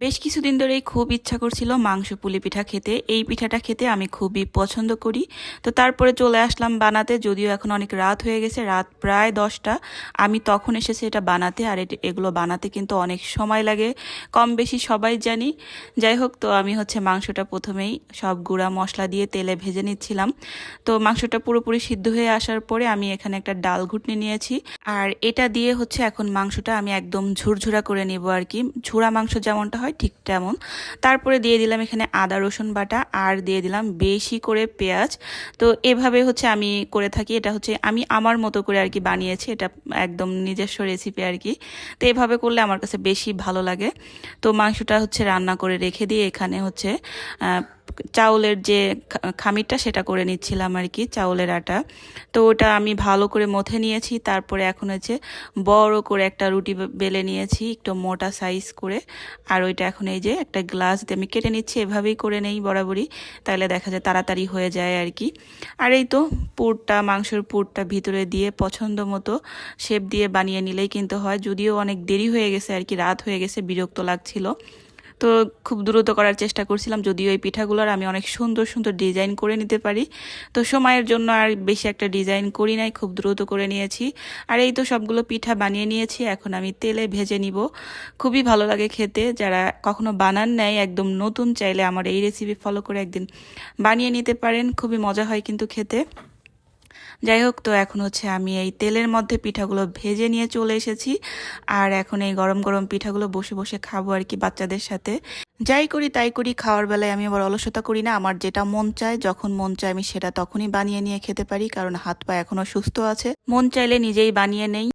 বেশ কিছুদিন ধরেই খুব ইচ্ছা করছিল মাংস পুলি পিঠা খেতে। এই পিঠাটা খেতে আমি খুবই পছন্দ করি। তো তারপরে চলে আসলাম বানাতে, যদিও এখন অনেক রাত হয়ে গেছে, রাত প্রায় 10টা। আমি তখন এসেছি এটা বানাতে, আর এগুলো বানাতে কিন্তু অনেক সময় লাগে, কম বেশি সবাই জানি। যাই হোক, তো আমি মাংসটা প্রথমেই সব গুঁড়া মশলা দিয়ে তেলে ভেজে নিচ্ছিলাম। তো মাংসটা পুরোপুরি সিদ্ধ হয়ে আসার পরে আমি এখানে একটা ডাল ঘুটনি নিয়েছি, আর এটা দিয়ে এখন মাংসটা আমি একদম ঝুরঝুরা করে নেব আর কি, ঝুরা মাংস যেমনটা হয় ঠিক তেমন। তারপরে দিয়ে দিলাম এখানে আদা রসুন বাটা, আর দিয়ে দিলাম বেশি করে পেঁয়াজ। তো এভাবে আমি করে থাকি, এটা আমি আমার মতো করে আর কি বানিয়েছি, এটা একদম নিজস্ব রেসিপি আর কি। তো এভাবে করলে আমার কাছে বেশি ভালো লাগে। তো মাংসটা রান্না করে রেখে দিয়ে এখানে চাউলের যে খামিরটা সেটা করে নিচ্ছিলাম আর কি, চাউলের আটা। তো ওটা আমি ভালো করে মথে নিয়েছি। তারপরে এখন বড় করে একটা রুটি বেলে নিয়েছি, একটু মোটা সাইজ করে। আর ওইটা এখন এই যে একটা গ্লাস দিয়ে আমি কেটে নিচ্ছি, এভাবেই করে নেই বরাবরই, তাহলে দেখা যায় তাড়াতাড়ি হয়ে যায় আর কি। আর এই তো পুরটা, মাংসের পুরটা ভিতরে দিয়ে পছন্দ মতো শেপ দিয়ে বানিয়ে নিলেই কিন্তু হয়। যদিও অনেক দেরি হয়ে গেছে আর কি, রাত হয়ে গেছে, বিরক্ত লাগছিল। তো খুব দ্রুত করার চেষ্টা করছিলাম, যদিও এই পিঠাগুলোর আমি অনেক সুন্দর সুন্দর ডিজাইন করে নিতে পারি। তো সময়ের জন্য আর বেশি একটা ডিজাইন করি নাই, খুব দ্রুত করে নিয়েছি। আর এই তো সবগুলো পিঠা বানিয়ে নিয়েছি, এখন আমি তেলে ভেজে নিব। খুবই ভালো লাগে খেতে, যারা কখনো বানান নাই, একদম নতুন, চাইলে আমার এই রেসিপি ফলো করে একদিন বানিয়ে নিতে পারেন, খুবই মজা হয় কিন্তু খেতে। যাই হোক, তো এখন আমি এই তেলের মধ্যে পিঠাগুলো ভেজে নিয়ে চলে এসেছি। আর এখন এই গরম গরম পিঠাগুলো বসে বসে খাবো আর কি বাচ্চাদের সাথে। যাই করি তাই করি, খাওয়ার বেলায় আমি আবার অলসতা করি না। আমার যেটা মন চায়, যখন মন চায় আমি সেটা তখনই বানিয়ে নিয়ে খেতে পারি, কারণ হাত পা এখনো সুস্থ আছে, মন চাইলে নিজেই বানিয়ে নেই।